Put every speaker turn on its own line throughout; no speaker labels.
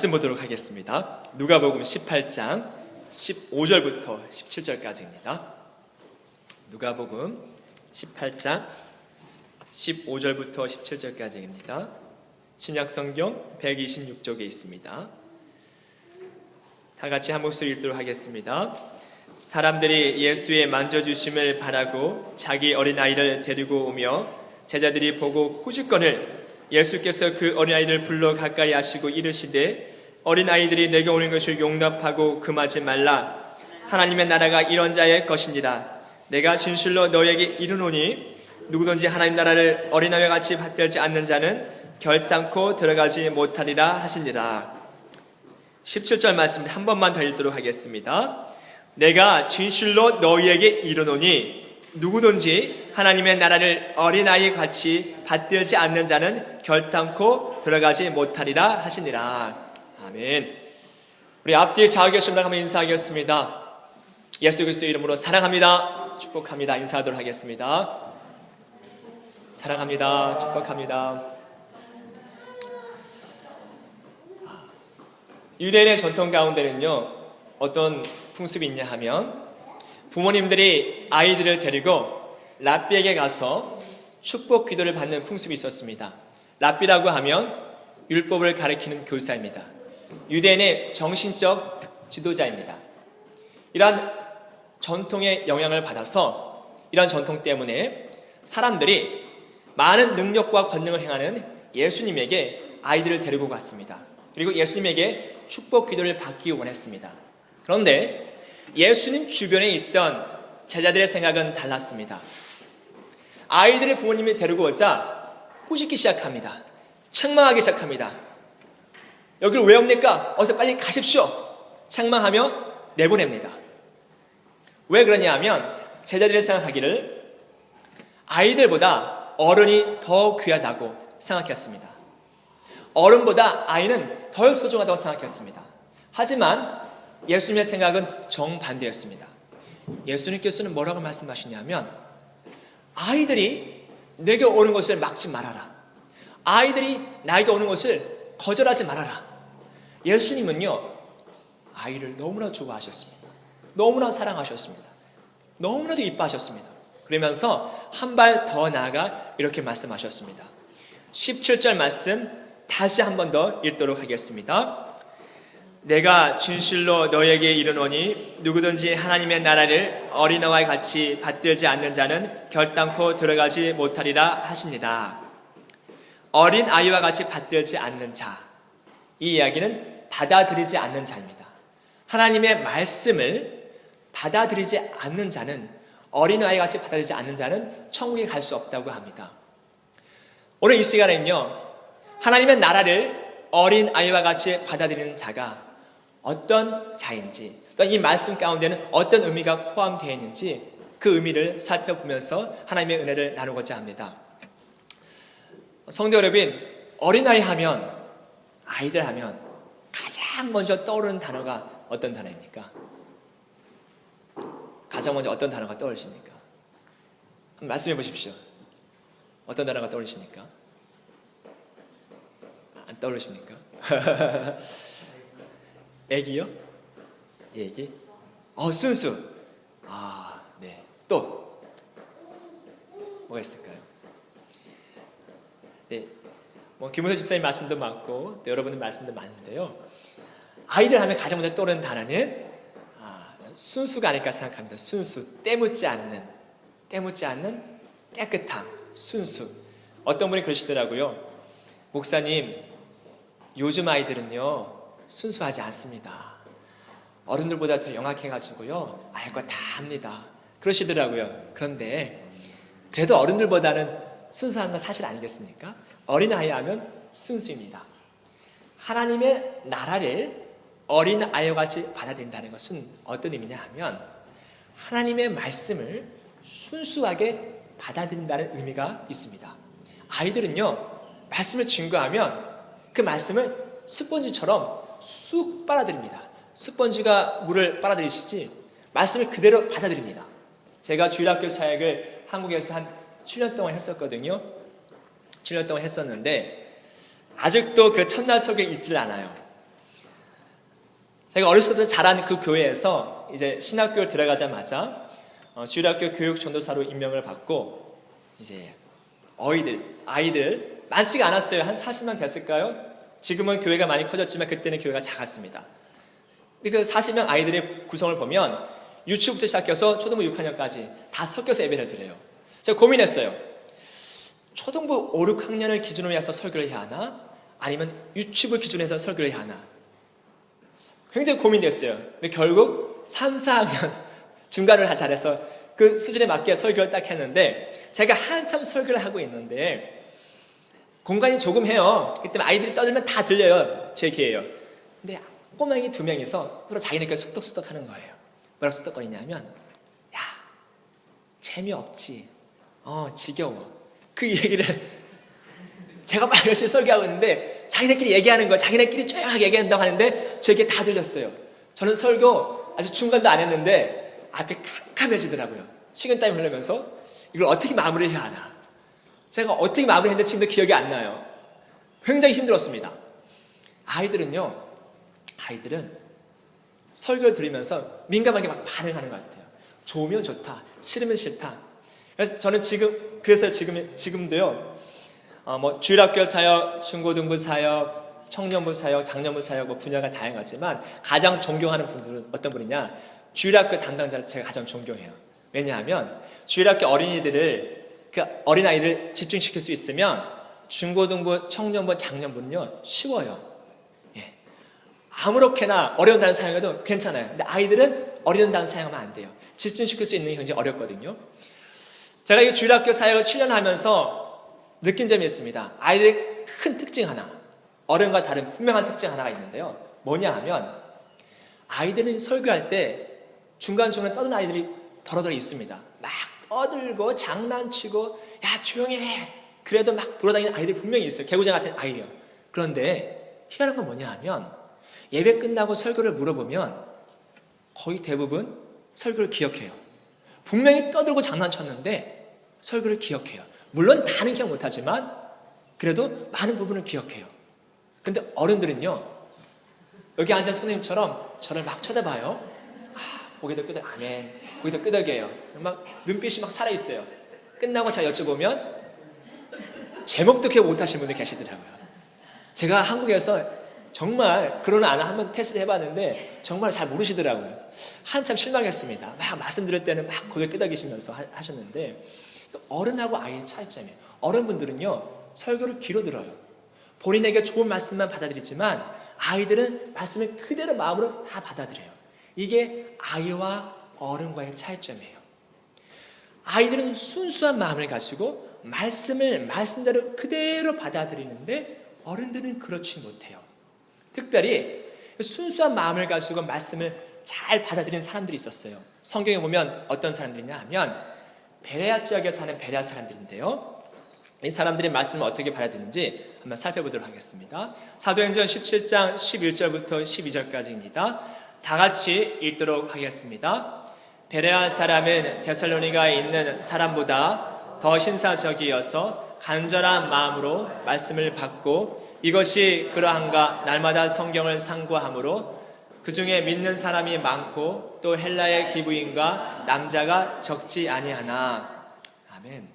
말씀 보도록 하겠습니다. 누가복음 18장 15절부터 17절까지입니다. 누가복음 18장 15절부터 17절까지입니다. 신약성경 126쪽에 있습니다. 다 같이 한 목소리 읽도록 하겠습니다. 사람들이 예수의 만져주심을 바라고 자기 어린아이를 데리고 오며 제자들이 보고 꾸짖거늘 예수께서 그 어린아이를 불러 가까이 하시고 이르시되 어린아이들이 내게 오는 것을 용납하고 금하지 말라. 하나님의 나라가 이런 자의 것이니라. 내가 진실로 너에게 이르노니 누구든지 하나님 나라를 어린아이와 같이 받들지 않는 자는 결단코 들어가지 못하리라 하시니라. 17절 말씀 한 번만 더 읽도록 하겠습니다. 내가 진실로 너희에게 이르노니 누구든지 하나님의 나라를 어린아이 같이 받들지 않는 자는 결단코 들어가지 못하리라 하시니라. 아멘. 우리 앞뒤에 좌우 계신 분 한번 인사하겠습니다. 예수 그리스도의 이름으로 사랑합니다, 축복합니다 인사하도록 하겠습니다. 사랑합니다, 축복합니다. 유대인의 전통 가운데는요, 어떤 풍습이 있냐 하면 부모님들이 아이들을 데리고 랍비에게 가서 축복 기도를 받는 풍습이 있었습니다. 랍비라고 하면 율법을 가르치는 교사입니다. 유대인의 정신적 지도자입니다. 이러한 전통의 영향을 받아서 이러한 전통 때문에 사람들이 많은 능력과 권능을 행하는 예수님에게 아이들을 데리고 갔습니다. 그리고 예수님에게 축복 기도를 받기 원했습니다. 그런데 예수님 주변에 있던 제자들의 생각은 달랐습니다. 아이들의 부모님이 데리고 오자 꾸짖기 시작합니다. 책망하기 시작합니다. 여기를 왜 옵니까? 어서 빨리 가십시오. 책망하며 내보냅니다. 왜 그러냐 하면 제자들이 생각하기를 아이들보다 어른이 더 귀하다고 생각했습니다. 어른보다 아이는 덜 소중하다고 생각했습니다. 하지만 예수님의 생각은 정반대였습니다. 예수님께서는 뭐라고 말씀하시냐면 아이들이 내게 오는 것을 막지 말아라. 아이들이 나에게 오는 것을 거절하지 말아라. 예수님은요, 아이를 너무나 좋아하셨습니다. 너무나 사랑하셨습니다. 너무나도 이뻐하셨습니다. 그러면서 한 발 더 나아가 이렇게 말씀하셨습니다. 17절 말씀 다시 한 번 더 읽도록 하겠습니다. 내가 진실로 너에게 이르노니 누구든지 하나님의 나라를 어린아이와 같이 받들지 않는 자는 결단코 들어가지 못하리라 하시니라. 어린아이와 같이 받들지 않는 자, 이 이야기는 받아들이지 않는 자입니다. 하나님의 말씀을 받아들이지 않는 자는, 어린아이와 같이 받아들이지 않는 자는 천국에 갈 수 없다고 합니다. 오늘 이 시간에는요, 하나님의 나라를 어린아이와 같이 받아들이는 자가 어떤 자인지, 또 이 말씀 가운데는 어떤 의미가 포함되어 있는지 그 의미를 살펴보면서 하나님의 은혜를 나누고자 합니다. 성도 여러분, 어린아이 하면, 아이들 하면 가장 먼저 떠오르는 단어가 어떤 단어입니까? 가장 먼저 어떤 단어가 떠오르십니까? 한번 말씀해 보십시오. 어떤 단어가 떠오르십니까? 안 떠오르십니까? 애기요? 애기? 순수. 네. 또 뭐가 있을까요? 네. 김은혜 집사님 말씀도 많고 또 여러분의 말씀도 많은데요. 아이들 하면 가장 먼저 떠오르는 단어는 순수가 아닐까 생각합니다. 순수. 때묻지 않는 깨끗함, 순수. 어떤 분이 그러시더라고요. 목사님, 요즘 아이들은요, 순수하지 않습니다. 어른들보다 더 영악해가지고요, 알 거 다 합니다. 그러시더라고요. 그런데 그래도 어른들보다는 순수한 건 사실 아니겠습니까? 어린아이 하면 순수입니다. 하나님의 나라를 어린아이와 같이 받아들인다는 것은 어떤 의미냐 하면 하나님의 말씀을 순수하게 받아들인다는 의미가 있습니다. 아이들은요, 말씀을 증거하면 그 말씀을 스펀지처럼 쑥 빨아들입니다. 스펀지가 물을 빨아들이시지 말씀을 그대로 받아들입니다. 제가 주일학교 사역을 한국에서 한 7년 동안 했었거든요. 7년 동안 했었는데 아직도 그 첫날 설교 잊질 않아요. 제가 어렸을 때 자란 그 교회에서 이제 신학교를 들어가자마자 주일학교 교육 전도사로 임명을 받고 이제 아이들 많지가 않았어요. 한 40명 됐을까요? 지금은 교회가 많이 커졌지만 그때는 교회가 작았습니다. 근데 그 40명 아이들의 구성을 보면 유치부터 시작해서 초등부 6학년까지 다 섞여서 예배를 드려요. 제가 고민했어요. 초등부 5, 6학년을 기준으로 해서 설교를 해야 하나? 아니면 유치부 기준에서 설교를 해야 하나? 굉장히 고민됐어요. 근데 결국 3, 4학년 중간을 잘해서 그 수준에 맞게 설교를 딱 했는데 제가 한참 설교를 하고 있는데 공간이 조금 해요. 그때 아이들이 떠들면 다 들려요. 제 귀에요. 근데 꼬맹이 2명이서 서로 자기네끼리 속독속독 하는 거예요. 뭐라고 속독거리냐면 야 재미없지. 지겨워. 그 얘기를 제가 막 열심히 설교하고 있는데 자기네끼리 얘기하는 거예요. 자기네끼리 조용하게 얘기한다고 하는데 저에게 다 들렸어요. 저는 설교 아직 중간도 안 했는데 앞에 캄캄해지더라고요. 식은땀이 흐르면서 이걸 어떻게 마무리해야 하나. 제가 어떻게 마무리했는데 지금도 기억이 안 나요. 굉장히 힘들었습니다. 아이들은 설교를 들으면서 민감하게 막 반응하는 것 같아요. 좋으면 좋다, 싫으면 싫다. 그래서 저는 지금도요, 주일학교 사역, 중고등부 사역, 청년부 사역, 장년부 사역, 분야가 다양하지만 가장 존경하는 분들은 어떤 분이냐? 주일학교 담당자를 제가 가장 존경해요. 왜냐하면 주일학교 어린아이를 집중시킬 수 있으면 중고등부, 청년부, 장년부는요, 쉬워요. 아무렇게나 어려운 단어 사용해도 괜찮아요. 근데 아이들은 어려운 단어 사용하면 안 돼요. 집중시킬 수 있는 게 굉장히 어렵거든요. 제가 이 주일학교 사역을 7년 하면서 느낀 점이 있습니다. 아이들의 큰 특징 하나, 어른과 다른 분명한 특징 하나가 있는데요. 뭐냐 하면 아이들은 설교할 때 중간중간에 떠드는 아이들이 더러더러 있습니다. 막 떠들고 장난치고 야 조용히 해. 그래도 막 돌아다니는 아이들이 분명히 있어요. 개구쟁이 같은 아이예요. 그런데 희한한 건 뭐냐 하면 예배 끝나고 설교를 물어보면 거의 대부분 설교를 기억해요. 분명히 떠들고 장난쳤는데 설교를 기억해요. 물론 다는 기억 못하지만 그래도 많은 부분을 기억해요. 근데 어른들은요, 여기 앉은 선생님처럼 저를 막 쳐다봐요. 고개도 끄덕, 아멘. 고개도 끄덕여요. 막 눈빛이 막 살아있어요. 끝나고 제가 여쭤보면 제목도 기억 못하시는 분들 계시더라고요. 제가 한국에서 정말 그런 아나 한번 테스트 해봤는데 정말 잘 모르시더라고요. 한참 실망했습니다. 막 말씀드릴 때는 막 고개 끄덕이시면서 하셨는데 어른하고 아이의 차이점이에요. 어른분들은요 설교를 귀로 들어요. 본인에게 좋은 말씀만 받아들이지만 아이들은 말씀을 그대로 마음으로 다 받아들여요. 이게 아이와 어른과의 차이점이에요. 아이들은 순수한 마음을 가지고 말씀을 말씀대로 그대로 받아들이는데 어른들은 그렇지 못해요. 특별히 순수한 마음을 가지고 말씀을 잘 받아들이는 사람들이 있었어요. 성경에 보면 어떤 사람들이냐 하면 베레아 지역에 사는 베레아 사람들인데요. 이 사람들이 말씀을 어떻게 받아들이는지 한번 살펴보도록 하겠습니다. 사도행전 17장 11절부터 12절까지입니다. 다 같이 읽도록 하겠습니다. 베레아 사람은 데살로니가에 있는 사람보다 더 신사적이어서 간절한 마음으로 말씀을 받고 이것이 그러한가 날마다 성경을 상고하므로 그 중에 믿는 사람이 많고 또 헬라의 기부인과 남자가 적지 아니하나. 아멘.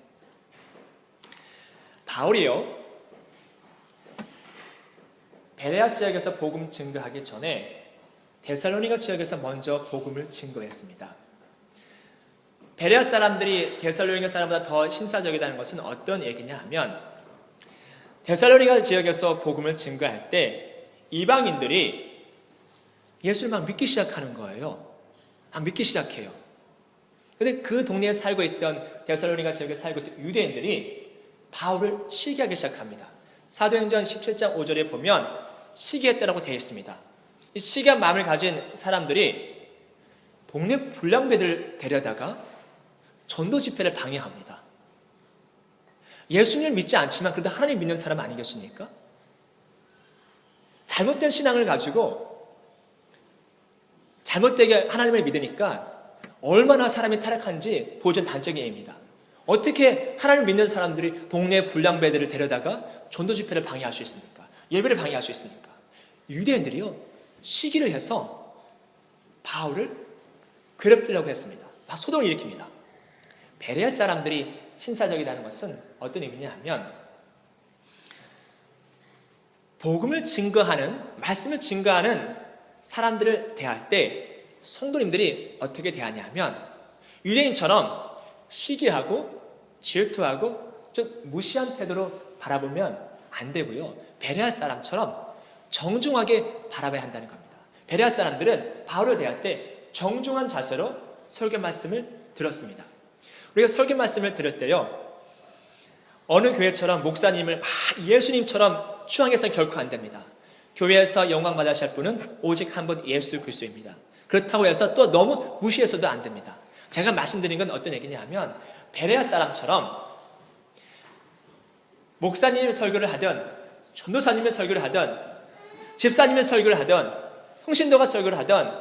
바울이요 베레아 지역에서 복음 증거하기 전에 데살로니가 지역에서 먼저 복음을 증거했습니다. 베레아 사람들이 데살로니가 사람보다 더 신사적이라는 것은 어떤 얘기냐 하면 데살로니가 지역에서 복음을 증거할 때 이방인들이 예수를 막 믿기 시작하는 거예요. 막 믿기 시작해요. 그런데 그 동네에 살고 있던 데살로니가 지역에 살고 있던 유대인들이 바울을 시기하기 시작합니다. 사도행전 17장 5절에 보면 시기했다라고 되어 있습니다. 이 시기한 마음을 가진 사람들이 동네 불량배들을 데려다가 전도 집회를 방해합니다. 예수님을 믿지 않지만 그래도 하나님 믿는 사람 아니겠습니까? 잘못된 신앙을 가지고 잘못되게 하나님을 믿으니까 얼마나 사람이 타락한지 보여준 단적입니다. 어떻게 하나님을 믿는 사람들이 동네 불량배들을 데려다가 전도 집회를 방해할 수 있습니까? 예배를 방해할 수 있습니까? 유대인들이요 시기를 해서 바울을 괴롭히려고 했습니다. 막 소동을 일으킵니다. 베레아 사람들이 신사적이라는 것은 어떤 의미냐 하면 복음을 증거하는, 말씀을 증거하는 사람들을 대할 때 성도님들이 어떻게 대하냐 하면 유대인처럼 시기하고 질투하고 좀 무시한 태도로 바라보면 안 되고요. 베레아 사람처럼 정중하게 바라봐야 한다는 겁니다. 베레아 사람들은 바울을 대할 때 정중한 자세로 설교 말씀을 들었습니다. 우리가 설교 말씀을 들을 때요, 어느 교회처럼 목사님을 예수님처럼 추앙해서는 결코 안 됩니다. 교회에서 영광 받으실 분은 오직 한 분 예수 그리스도입니다. 그렇다고 해서 또 너무 무시해서도 안 됩니다. 제가 말씀드린 건 어떤 얘기냐 하면 베레아 사람처럼 목사님의 설교를 하든 전도사님의 설교를 하든 집사님의 설교를 하든 통신도가 설교를 하든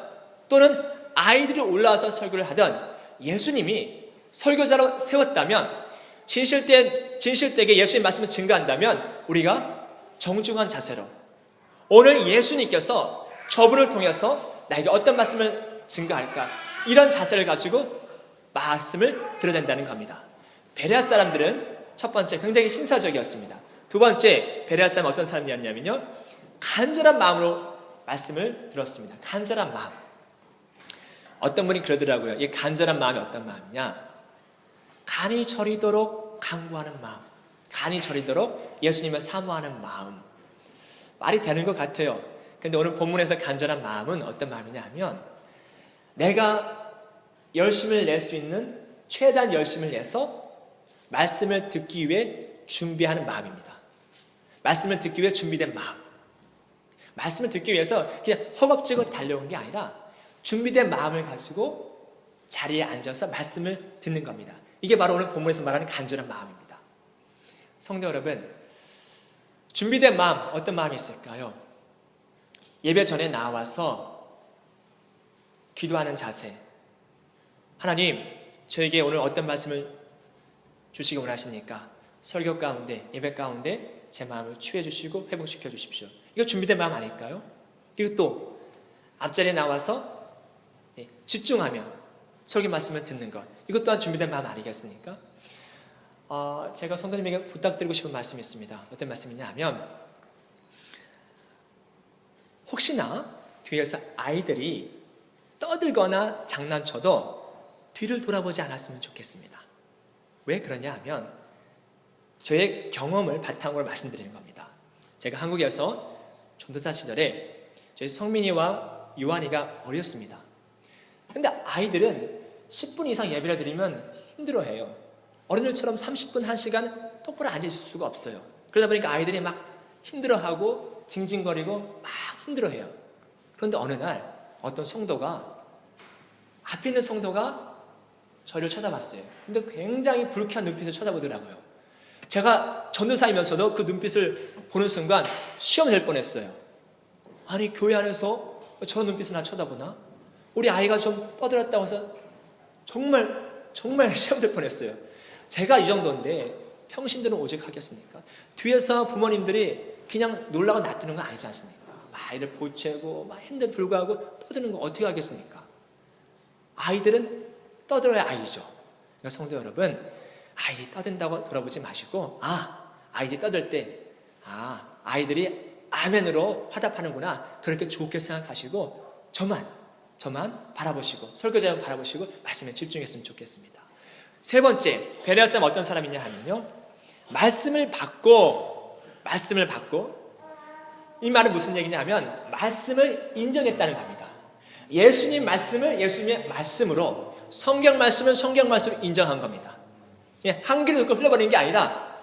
또는 아이들이 올라와서 설교를 하든 예수님이 설교자로 세웠다면 진실되게 예수님 말씀을 증거한다면 우리가 정중한 자세로 오늘 예수님께서 저분을 통해서 나에게 어떤 말씀을 증거할까 이런 자세를 가지고 말씀을 들어야 된다는 겁니다. 베레아 사람들은 첫 번째 굉장히 신사적이었습니다. 두 번째 베레아 사람은 어떤 사람이었냐면요, 간절한 마음으로 말씀을 들었습니다. 간절한 마음. 어떤 분이 그러더라고요. 이 간절한 마음이 어떤 마음이냐, 간이 저리도록 간구하는 마음, 간이 저리도록 예수님을 사모하는 마음. 말이 되는 것 같아요. 근데 오늘 본문에서 간절한 마음은 어떤 마음이냐 하면 내가 열심을 낼 수 있는 최대한 열심을 내서 말씀을 듣기 위해 준비하는 마음입니다. 말씀을 듣기 위해 준비된 마음. 말씀을 듣기 위해서 그냥 허겁지겁 달려온 게 아니라 준비된 마음을 가지고 자리에 앉아서 말씀을 듣는 겁니다. 이게 바로 오늘 본문에서 말하는 간절한 마음입니다. 성도 여러분, 준비된 마음, 어떤 마음이 있을까요? 예배 전에 나와서 기도하는 자세. 하나님, 저에게 오늘 어떤 말씀을 주시기 원하십니까? 설교 가운데, 예배 가운데 제 마음을 치유해 주시고 회복시켜 주십시오. 이거 준비된 마음 아닐까요? 그리고 또 앞자리에 나와서 집중하며 설교 말씀을 듣는 것, 이것 또한 준비된 마음 아니겠습니까? 제가 성도님에게 부탁드리고 싶은 말씀이 있습니다. 어떤 말씀이냐 하면 혹시나 뒤에서 아이들이 떠들거나 장난쳐도 뒤를 돌아보지 않았으면 좋겠습니다. 왜 그러냐 하면 저의 경험을 바탕으로 말씀드리는 겁니다. 제가 한국에서 전도사 시절에 저희 성민이와 요한이가 어렸습니다. 근데 아이들은 10분 이상 예배를 드리면 힘들어해요. 어른들처럼 30분, 1시간 똑바로 앉아있을 수가 없어요. 그러다 보니까 아이들이 막 힘들어하고 징징거리고 막 힘들어해요. 그런데 어느 날 어떤 성도가, 앞에 있는 성도가 저를 쳐다봤어요. 근데 굉장히 불쾌한 눈빛을 쳐다보더라고요. 제가 전도사이면서도 그 눈빛을 보는 순간 시험 될 뻔했어요. 아니, 교회 안에서 저런 눈빛을 나 쳐다보나? 우리 아이가 좀 떠들었다고 해서 정말 시험 될 뻔했어요. 제가 이 정도인데 평신들은 오직 하겠습니까? 뒤에서 부모님들이 그냥 놀라고 놔두는 거 아니지 않습니까? 막 아이들 보채고 막 했는데도 불구하고 떠드는 거 어떻게 하겠습니까? 아이들은 떠들어야 아이죠. 그러니까 성도 여러분, 아이들이 떠든다고 돌아보지 마시고, 아이들이 떠들 때 아이들이 아멘으로 화답하는구나, 그렇게 좋게 생각하시고 저만 바라보시고 설교자만 바라보시고 말씀에 집중했으면 좋겠습니다. 세 번째, 베레아 사람 어떤 사람이냐 하면요, 말씀을 받고 이 말은 무슨 얘기냐 하면 말씀을 인정했다는 겁니다. 예수님 말씀을 예수님의 말씀으로, 성경 말씀을 성경 말씀으로 인정한 겁니다. 한 귀로 듣고 흘려버리는 게 아니라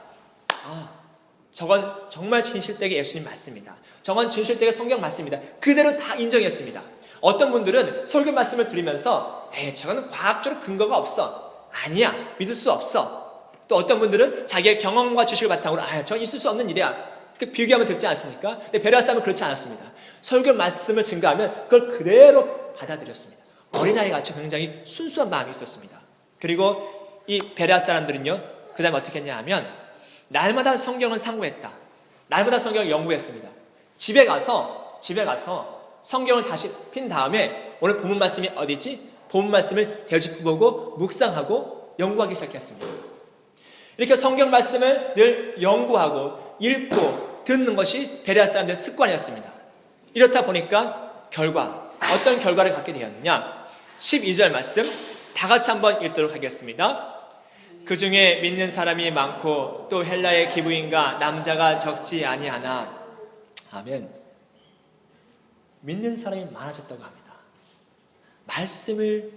저건 정말 진실되게 예수님 맞습니다. 저건 진실되게 성경 맞습니다. 그대로 다 인정했습니다. 어떤 분들은 설교 말씀을 들으면서 저건 과학적으로 근거가 없어, 아니야, 믿을 수 없어. 또 어떤 분들은 자기의 경험과 지식을 바탕으로 저건 있을 수 없는 일이야, 그 비교하면 듣지 않습니까? 근데 베레아 사람은 그렇지 않았습니다. 설교 말씀을 증거하면 그걸 그대로 받아들였습니다. 어린아이같이 굉장히 순수한 마음이 있었습니다. 그리고 이 베레아 사람들은요, 그 다음에 어떻게 했냐 하면 날마다 성경을 상고했다. 날마다 성경을 연구했습니다. 집에 가서 성경을 다시 핀 다음에 오늘 본문 말씀이 어디지? 본문 말씀을 되짚어보고 묵상하고 연구하기 시작했습니다. 이렇게 성경 말씀을 늘 연구하고 읽고 듣는 것이 베레아 사람들의 습관이었습니다. 이렇다 보니까 어떤 결과를 갖게 되었느냐? 12절 말씀 다 같이 한번 읽도록 하겠습니다. 그 중에 믿는 사람이 많고 또 헬라의 기부인과 남자가 적지 아니하나. 아멘. 믿는 사람이 많아졌다고 합니다. 말씀을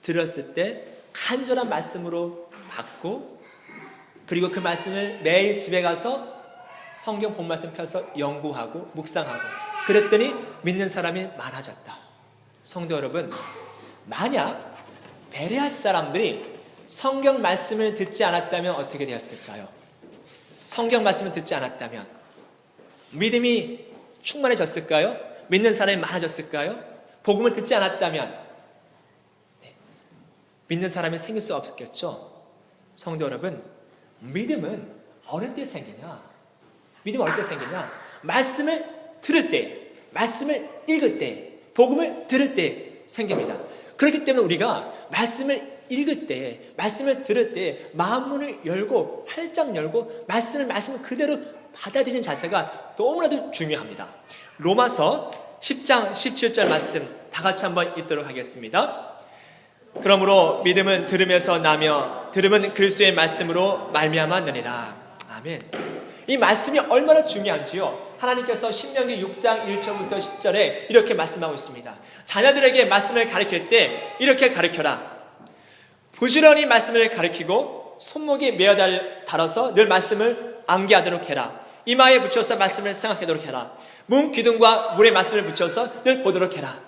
들었을 때 간절한 말씀으로 받고, 그리고 그 말씀을 매일 집에 가서 성경 본 말씀 펴서 연구하고 묵상하고 그랬더니 믿는 사람이 많아졌다. 성도 여러분, 만약 베레아 사람들이 성경 말씀을 듣지 않았다면 어떻게 되었을까요? 성경 말씀을 듣지 않았다면 믿음이 충만해졌을까요? 믿는 사람이 많아졌을까요? 복음을 듣지 않았다면 믿는 사람이 생길 수 없었겠죠? 성도 여러분, 믿음은 어느 때 생기냐? 믿음은 어느 때 생기냐? 말씀을 들을 때, 말씀을 읽을 때, 복음을 들을 때 생깁니다. 그렇기 때문에 우리가 말씀을 읽을 때, 말씀을 들을 때 마음문을 열고 활짝 열고 말씀을 그대로 받아들이는 자세가 너무나도 중요합니다. 로마서 10장 17절 말씀 다 같이 한번 읽도록 하겠습니다. 그러므로 믿음은 들음에서 나며 들음은 그리스도의 말씀으로 말미암았느니라. 아멘. 이 말씀이 얼마나 중요한지요, 하나님께서 신명기 6장 1절부터 10절에 이렇게 말씀하고 있습니다. 자녀들에게 말씀을 가르칠 때 이렇게 가르쳐라. 부지런히 말씀을 가르치고 손목에 매어 달아서 늘 말씀을 암기하도록 해라. 이마에 붙여서 말씀을 생각하도록 해라. 문 기둥과 문에 말씀을 붙여서 늘 보도록 해라.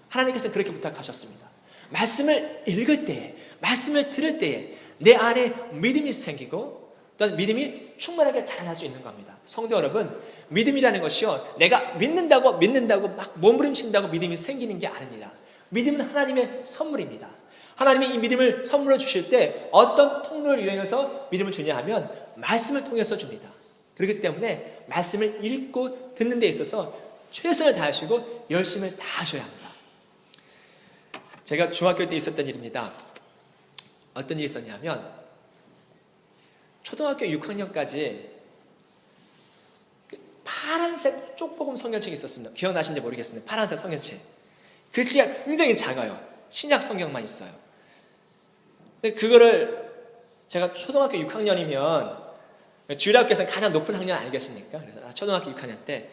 하나님께서 그렇게 부탁하셨습니다. 말씀을 읽을 때, 말씀을 들을 때 내 안에 믿음이 생기고 또한 믿음이 충만하게 자라날 수 있는 겁니다. 성도 여러분, 믿음이라는 것이요, 내가 믿는다고 막 몸부림친다고 믿음이 생기는 게 아닙니다. 믿음은 하나님의 선물입니다. 하나님이 이 믿음을 선물로 주실 때 어떤 통로를 이용해서 믿음을 주냐 하면 말씀을 통해서 줍니다. 그렇기 때문에 말씀을 읽고 듣는 데 있어서 최선을 다하시고 열심을 다하셔야 합니다. 제가 중학교 때 있었던 일입니다. 어떤 일이 있었냐면 초등학교 6학년까지 파란색 쪽복음 성경책이 있었습니다. 기억나시는지 모르겠습니다. 파란색 성경책. 글씨가 굉장히 작아요. 신약 성경만 있어요. 근데 그거를 제가 초등학교 6학년이면 주일학교에서는 가장 높은 학년 아니겠습니까? 그래서 초등학교 6학년 때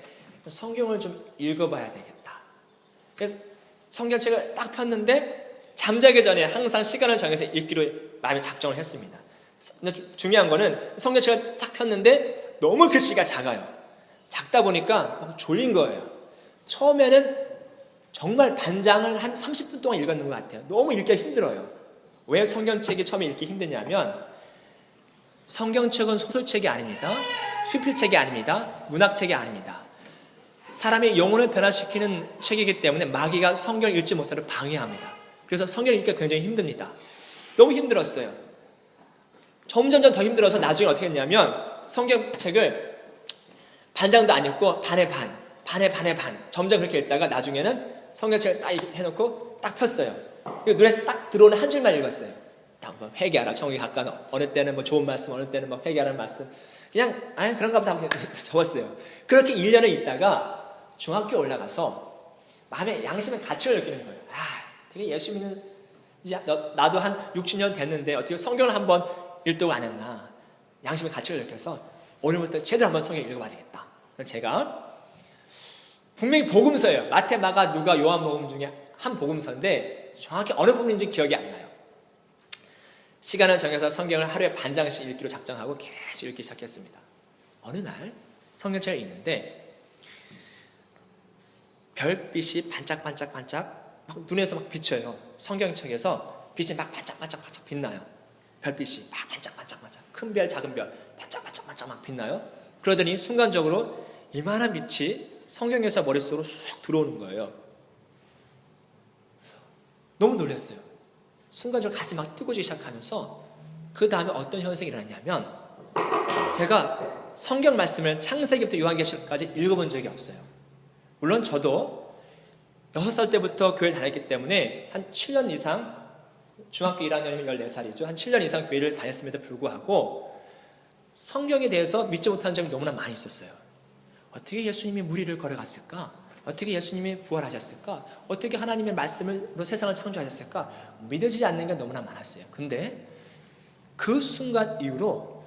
성경을 좀 읽어봐야 되겠다. 그래서 성경책을 딱 폈는데 잠자기 전에 항상 시간을 정해서 읽기로 마음에 작정을 했습니다. 근데 중요한 거는 성경책을 딱 폈는데 너무 글씨가 작아요. 작다 보니까 막 졸린 거예요. 처음에는 정말 반장을 한 30분 동안 읽었는 것 같아요. 너무 읽기가 힘들어요. 왜 성경책이 처음에 읽기 힘드냐면 성경책은 소설책이 아닙니다. 수필책이 아닙니다. 문학책이 아닙니다. 사람의 영혼을 변화시키는 책이기 때문에 마귀가 성경을 읽지 못하도록 방해합니다. 그래서 성경을 읽기가 굉장히 힘듭니다. 너무 힘들었어요. 점점 더 힘들어서 나중에 어떻게 했냐면 성경책을 반장도 안 읽고 반에 반 점점 그렇게 읽다가 나중에는 성경책을 딱 해놓고 딱 폈어요. 눈에 딱 들어오는 한 줄만 읽었어요. 딱 뭐 회개하라, 정욕이 가까운, 어느 때는 뭐 좋은 말씀, 어느 때는 뭐 회개하라는 말씀. 그냥 그런가 보다 하고 적었어요. 그렇게 1년을 있다가 중학교 올라가서 마음에 양심의 가치를 느끼는 거예요. 되게 예수 믿는 나도 한 6, 7년 됐는데 어떻게 성경을 한번 읽도록 안 했나. 양심의 가치를 느껴서 오늘부터 제대로 한번 성경 읽어봐야 되겠다. 그래서 제가 분명히 복음서예요. 마태, 마가, 누가, 요한복음 중에 한 복음서인데 정확히 어느 부분인지 기억이 안 나요. 시간을 정해서 성경을 하루에 반 장씩 읽기로 작정하고 계속 읽기 시작했습니다. 어느 날 성경책을 읽는데 별빛이 반짝반짝 막 눈에서 막 비쳐요. 성경책에서 빛이 막 반짝반짝 빛나요. 별빛이 막 반짝반짝 큰 별, 작은 별 반짝반짝 막 빛나요. 그러더니 순간적으로 이만한 빛이 성경에서 머릿속으로 쑥 들어오는 거예요. 너무 놀랐어요. 순간적으로 가슴이 막 뜨거워지기 시작하면서 그 다음에 어떤 현상이 일어났냐면 제가 성경 말씀을 창세기부터 요한계시록까지 읽어본 적이 없어요. 물론 저도 6살 때부터 교회를 다녔기 때문에 한 7년 이상, 중학교 1학년이면 14살이죠. 한 7년 이상 교회를 다녔음에도 불구하고 성경에 대해서 믿지 못하는 점이 너무나 많이 있었어요. 어떻게 예수님이 무리를 걸어갔을까? 어떻게 예수님이 부활하셨을까? 어떻게 하나님의 말씀으로 세상을 창조하셨을까? 믿어지지 않는 게 너무나 많았어요. 근데 그 순간 이후로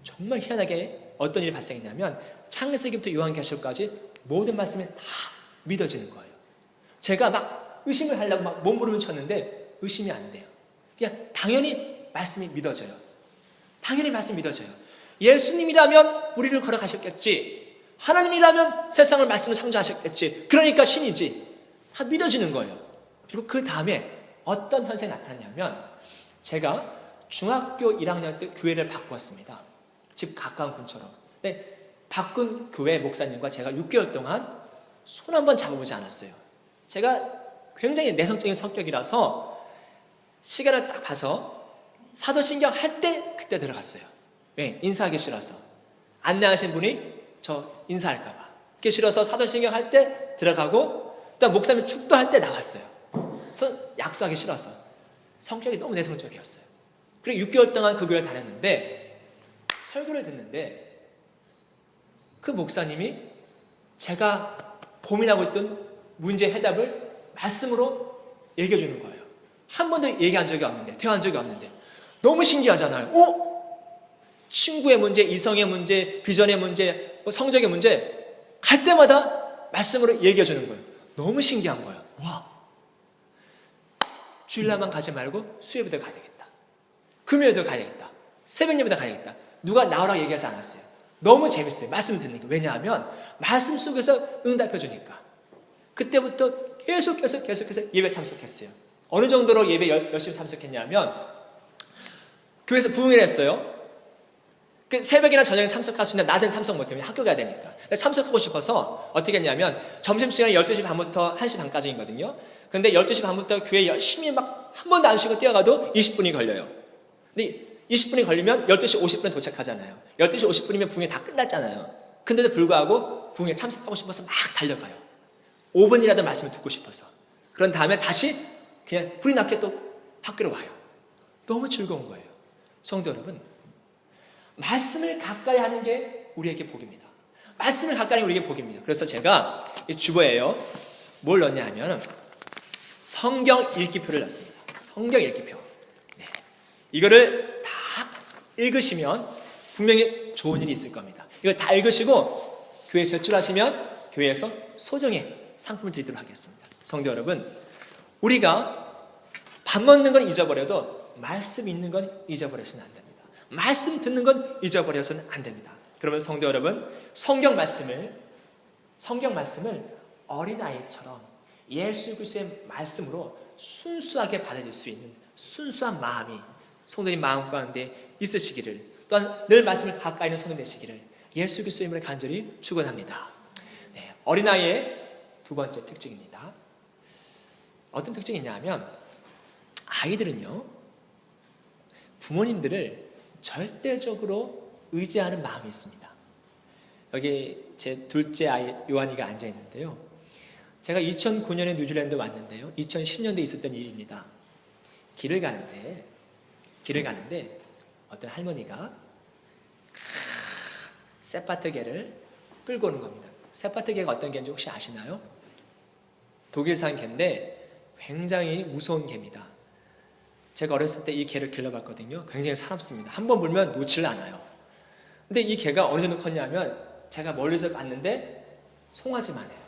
정말 희한하게 어떤 일이 발생했냐면 창세기부터 요한계시록까지 모든 말씀이 다 믿어지는 거예요. 제가 막 의심을 하려고 막 몸부림을 쳤는데 의심이 안 돼요. 그냥 당연히 말씀이 믿어져요. 당연히 말씀이 믿어져요. 예수님이라면 우리를 걸어가셨겠지. 하나님이라면 세상을 말씀을 창조하셨겠지. 그러니까 신이지. 다 믿어지는 거예요. 그리고 그 다음에 어떤 현상이 나타났냐면 제가 중학교 1학년 때 교회를 바꾸었습니다. 집 가까운 근처로. 근데 바꾼 교회 목사님과 제가 6개월 동안 손 한번 잡아보지 않았어요. 제가 굉장히 내성적인 성격이라서 시간을 딱 봐서 사도신경 할 때 그때 들어갔어요. 왜? 인사하기 싫어서. 안내하신 분이 저 인사할까봐. 그게 싫어서 사도신경 할 때 들어가고 그다음 목사님 축도할 때 나왔어요. 약속하기 싫어서. 성격이 너무 내성적이었어요. 그리고 6개월 동안 그 교회를 다녔는데 설교를 듣는데 그 목사님이 제가 고민하고 있던 문제 해답을 말씀으로 얘기해 주는 거예요. 한 번도 얘기한 적이 없는데, 대화한 적이 없는데. 너무 신기하잖아요. 친구의 문제, 이성의 문제, 비전의 문제, 성적의 문제 갈 때마다 말씀으로 얘기해 주는 거예요. 너무 신기한 거예요. 와, 주일날만 가지 말고 수요일부터 가야 되겠다. 금요일부터 가야 되겠다. 새벽 예배부터 가야 되겠다. 누가 나오라고 얘기하지 않았어요. 너무 재밌어요. 말씀 듣는 게. 왜냐하면 말씀 속에서 응답해 주니까. 그때부터 계속해서 예배 참석했어요. 어느 정도로 예배 열심히 참석했냐면 교회에서 부흥회를 했어요. 새벽이나 저녁에 참석할 수 있는데 낮에는 참석 못하면 학교 가야 되니까. 참석하고 싶어서 어떻게 했냐면 점심시간이 12시 반부터 1시 반까지거든요. 근데 12시 반부터 교회 열심히 막 한 번도 안 쉬고 뛰어가도 20분이 걸려요. 근데 20분이 걸리면 12시 50분에 도착하잖아요. 12시 50분이면 부흥회 다 끝났잖아요. 근데도 불구하고 부흥회 참석하고 싶어서 막 달려가요. 5분이라도 말씀을 듣고 싶어서. 그런 다음에 다시 그냥 불이 났게 또 학교로 와요. 너무 즐거운 거예요. 성도 여러분, 말씀을 가까이 하는 게 우리에게 복입니다. 말씀을 가까이 하는 게 우리에게 복입니다. 그래서 제가 이 주보에요. 뭘 넣냐 하면 성경 읽기표를 넣습니다. 성경 읽기표. 네. 이거를 다 읽으시면 분명히 좋은 일이 있을 겁니다. 이걸 다 읽으시고 교회에 제출하시면 교회에서 소정의 상품을 드리도록 하겠습니다. 성도 여러분, 우리가 밥 먹는 건 잊어버려도 말씀 읽는 건 잊어버려서는 안 됩니다. 말씀 듣는 건 잊어버려서는 안 됩니다. 그러면 성도 여러분, 성경 말씀을 어린아이처럼 예수 그리스도의 말씀으로 순수하게 받아들일 수 있는 순수한 마음이 성도님 마음 가운데 있으시기를, 또한 늘 말씀을 가까이 있는 성도 되시기를 예수 그리스도의 이름으로 간절히 축원합니다. 네, 어린아이의 두 번째 특징입니다. 어떤 특징이 있냐면 아이들은요, 부모님들을 절대적으로 의지하는 마음이 있습니다. 여기 제 둘째 아이 요한이가 앉아 있는데요. 제가 2009년에 뉴질랜드 왔는데요. 2010년도에 있었던 일입니다. 길을 가는데 어떤 할머니가 세파트 개를 끌고 오는 겁니다. 세파트 개가 어떤 개인지 혹시 아시나요? 독일산 개인데 굉장히 무서운 개입니다. 제가 어렸을 때 이 개를 길러봤거든요. 굉장히 사납습니다. 한 번 물면 놓지를 않아요. 근데 이 개가 어느 정도 컸냐면 제가 멀리서 봤는데 송아지만 해요.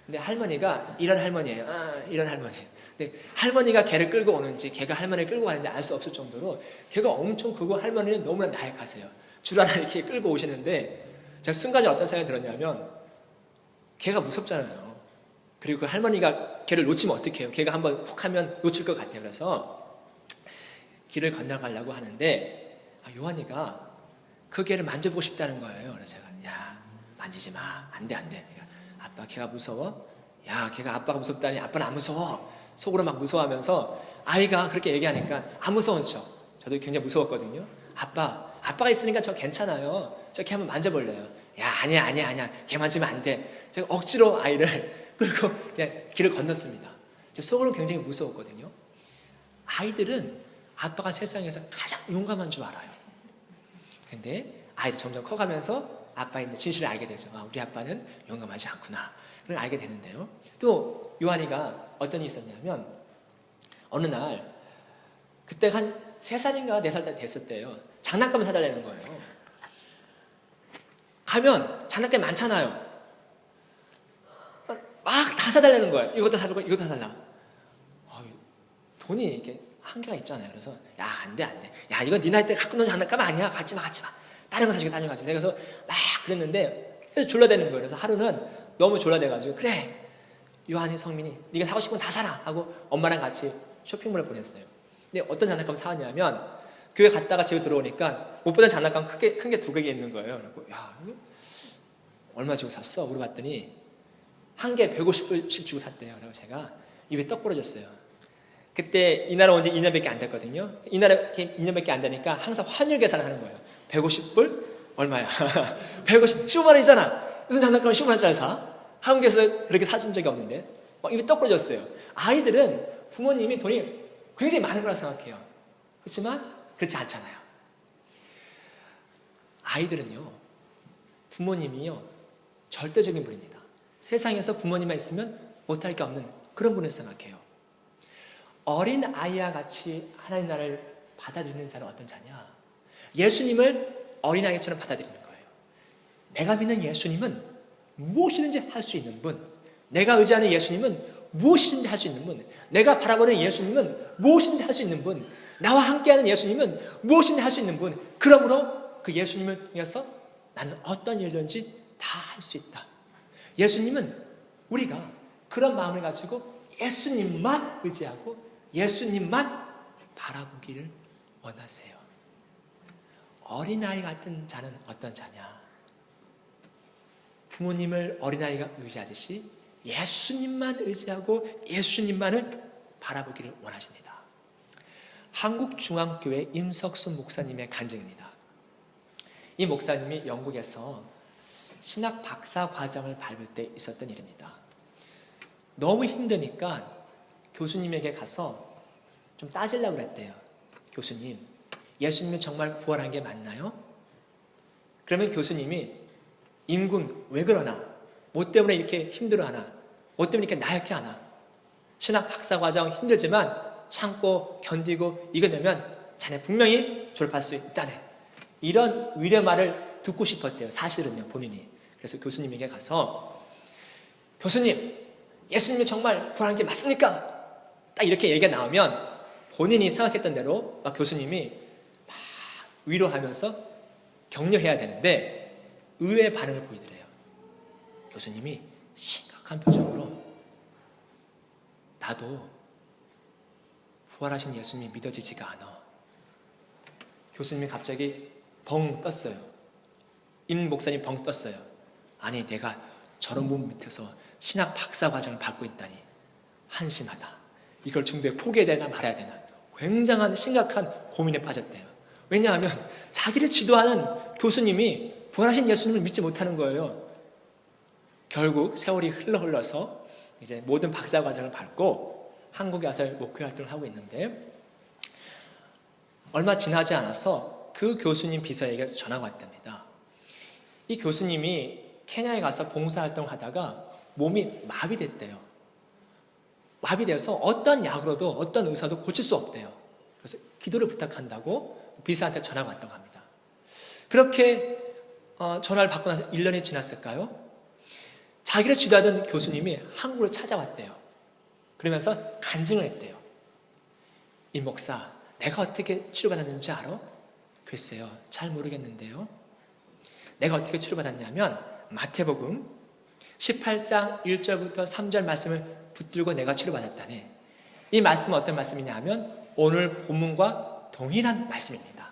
근데 할머니가 이런 할머니예요. 이런 할머니. 근데 할머니가 개를 끌고 오는지 개가 할머니를 끌고 가는지 알 수 없을 정도로 개가 엄청 크고 할머니는 너무나 나약하세요. 줄 하나 이렇게 끌고 오시는데 제가 순간에 어떤 생각이 들었냐면 개가 무섭잖아요. 그리고 그 할머니가 개를 놓치면 어떡해요? 개가 한번 훅 하면 놓칠 것 같아요. 그래서 길을 건너가려고 하는데 요한이가 그 개를 만져보고 싶다는 거예요. 그래서 제가 야, 만지지 마. 안 돼. 아빠 걔가 무서워? 야, 걔가 아빠가 무섭다니 아빠는 안 무서워. 속으로 막 무서워하면서 아이가 그렇게 얘기하니까 안 무서운 척. 저도 굉장히 무서웠거든요. 아빠가 있으니까 저 괜찮아요. 저 걔 한번 만져볼래요. 야, 아니야. 걔 만지면 안 돼. 제가 억지로 아이를 그리고 그냥 길을 건넜습니다. 제 속으로 굉장히 무서웠거든요. 아이들은 아빠가 세상에서 가장 용감한 줄 알아요. 근데 아이들 점점 커가면서 아빠의 진실을 알게 되죠. 우리 아빠는 용감하지 않구나. 그걸 알게 되는데요. 또 요한이가 어떤 일이 있었냐면 어느 날 그때 한 3살인가 4살 됐을 때요. 장난감을 사달라는 거예요. 가면 장난감이 많잖아요. 막 다 사달라는 거예요. 이것도 사주고 이것도 사달라. 돈이 이렇게 한계가 있잖아요. 그래서 야, 안 돼. 야, 이거 네 나이 때 갖고 노는 장난감 아니야. 갖지 마. 다른 거 사주게. 그래서 막 그랬는데 그래서 졸라대는 거예요. 그래서 하루는 너무 졸라대가지고 그래, 요한이 성민이 네가 사고 싶은 건 다 사라 하고 엄마랑 같이 쇼핑몰을 보냈어요. 근데 어떤 장난감을 사왔냐면 교회 갔다가 집에 들어오니까 못 보던 장난감 큰 게 2개 있는 거예요. 그래서 야, 이거 얼마 주고 샀어? 물어봤더니 한 개 150불씩 주고 샀대요. 그래서 제가 입에 떡 부러졌어요. 그때 이 나라 온 지 2년밖에 안 됐거든요. 이 나라 2년밖에 안 되니까 항상 환율 계산을 하는 거예요. 150불? 얼마야? 150, 15만원이잖아. 무슨 장난감을 15만원짜리 사? 한국에서 그렇게 사준 적이 없는데 막 입에 떡 부러졌어요. 아이들은 부모님이 돈이 굉장히 많은 거라 생각해요. 그렇지만 그렇지 않잖아요. 아이들은요, 부모님이요 절대적인 분입니다. 세상에서 부모님만 있으면 못할 게 없는 그런 분을 생각해요. 어린 아이와 같이 하나님 나라를 받아들이는 자는 어떤 자냐? 예수님을 어린아이처럼 받아들이는 거예요. 내가 믿는 예수님은 무엇이든지 할 수 있는 분, 내가 의지하는 예수님은 무엇이든지 할 수 있는 분, 내가 바라보는 예수님은 무엇이든지 할 수 있는 분, 나와 함께하는 예수님은 무엇이든지 할 수 있는 분, 그러므로 그 예수님을 통해서 나는 어떤 일든지 다 할 수 있다. 예수님은 우리가 그런 마음을 가지고 예수님만 의지하고 예수님만 바라보기를 원하세요. 어린아이 같은 자는 어떤 자냐? 부모님을 어린아이가 의지하듯이 예수님만 의지하고 예수님만을 바라보기를 원하십니다. 한국중앙교회 임석순 목사님의 간증입니다. 이 목사님이 영국에서 신학 박사 과정을 밟을 때 있었던 일입니다. 너무 힘드니까 교수님에게 가서 좀 따지려고 그랬대요. 교수님, 예수님은 정말 부활한 게 맞나요? 그러면 교수님이 임금 왜 그러나? 뭐 때문에 이렇게 힘들어하나? 뭐 때문에 이렇게 나약해 하나? 신학 박사 과정 힘들지만 참고 견디고 이겨내면 자네 분명히 졸업할 수 있다네. 이런 위로의 말을 듣고 싶었대요. 사실은요, 본인이. 그래서 교수님에게 가서 교수님, 예수님이 정말 부활한 게 맞습니까? 딱 이렇게 얘기가 나오면 본인이 생각했던 대로 막 교수님이 막 위로하면서 격려해야 되는데 의외의 반응을 보이더래요. 교수님이 심각한 표정으로 나도 부활하신 예수님이 믿어지지가 않아. 교수님이 갑자기 벙 떴어요. 임 목사님 벙 떴어요. 아니, 내가 저런 분 밑에서 신학 박사 과정을 받고 있다니 한심하다. 이걸 중도에 포기해야 되나 말아야 되나 굉장한 심각한 고민에 빠졌대요. 왜냐하면 자기를 지도하는 교수님이 부활하신 예수님을 믿지 못하는 거예요. 결국 세월이 흘러서 이제 모든 박사 과정을 밟고 한국에 와서 목회 활동을 하고 있는데 얼마 지나지 않아서 그 교수님 비서에게 전화가 왔답니다. 이 교수님이 케냐에 가서 봉사활동을 하다가 몸이 마비됐대요. 마비돼서 어떤 약으로도 어떤 의사도 고칠 수 없대요. 그래서 기도를 부탁한다고 비서한테 전화가 왔다고 합니다. 그렇게 전화를 받고 나서 1년이 지났을까요? 자기를 지도하던 교수님이 한국을 찾아왔대요. 그러면서 간증을 했대요. 이 목사, 내가 어떻게 치료받았는지 알아? 글쎄요, 잘 모르겠는데요. 내가 어떻게 치료받았냐면 마태복음 18장 1절부터 3절 말씀을 붙들고 내가 치료받았다네. 이 말씀은 어떤 말씀이냐 하면 오늘 본문과 동일한 말씀입니다.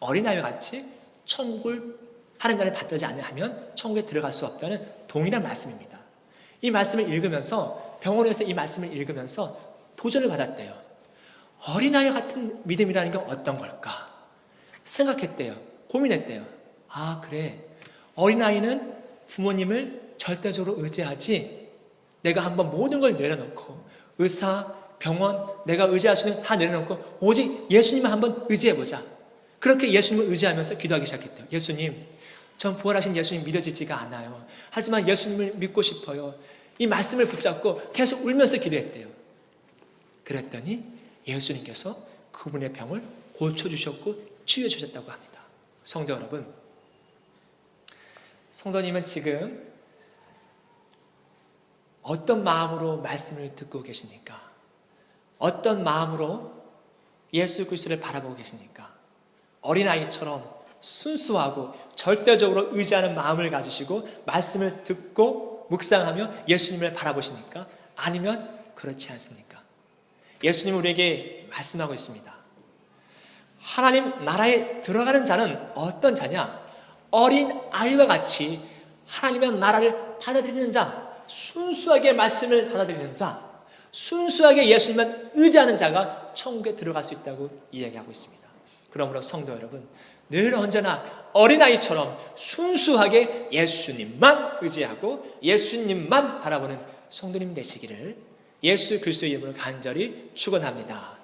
어린아이와 같이 천국을 하는 자를 받들지 않으면 천국에 들어갈 수 없다는 동일한 말씀입니다. 이 말씀을 읽으면서 병원에서 이 말씀을 읽으면서 도전을 받았대요. 어린아이 같은 믿음이라는 게 어떤 걸까? 생각했대요. 고민했대요. 아, 그래. 어린아이는 부모님을 절대적으로 의지하지 내가 한번 모든 걸 내려놓고 의사, 병원, 내가 의지할 수 있는 다 내려놓고 오직 예수님을 한번 의지해보자. 그렇게 예수님을 의지하면서 기도하기 시작했대요. 예수님, 전 부활하신 예수님 믿어지지가 않아요. 하지만 예수님을 믿고 싶어요. 이 말씀을 붙잡고 계속 울면서 기도했대요. 그랬더니 예수님께서 그분의 병을 고쳐주셨고 치유해주셨다고 합니다. 성도 여러분, 성도님은 지금 어떤 마음으로 말씀을 듣고 계십니까? 어떤 마음으로 예수 그리스도를 바라보고 계십니까? 어린아이처럼 순수하고 절대적으로 의지하는 마음을 가지시고 말씀을 듣고 묵상하며 예수님을 바라보십니까? 아니면 그렇지 않습니까? 예수님은 우리에게 말씀하고 있습니다. 하나님 나라에 들어가는 자는 어떤 자냐? 어린 아이와 같이 하나님의 나라를 받아들이는 자, 순수하게 말씀을 받아들이는 자, 순수하게 예수님만 의지하는 자가 천국에 들어갈 수 있다고 이야기하고 있습니다. 그러므로 성도 여러분, 늘 언제나 어린아이처럼 순수하게 예수님만 의지하고 예수님만 바라보는 성도님 되시기를 예수 그리스도의 이름으로 간절히 축원합니다.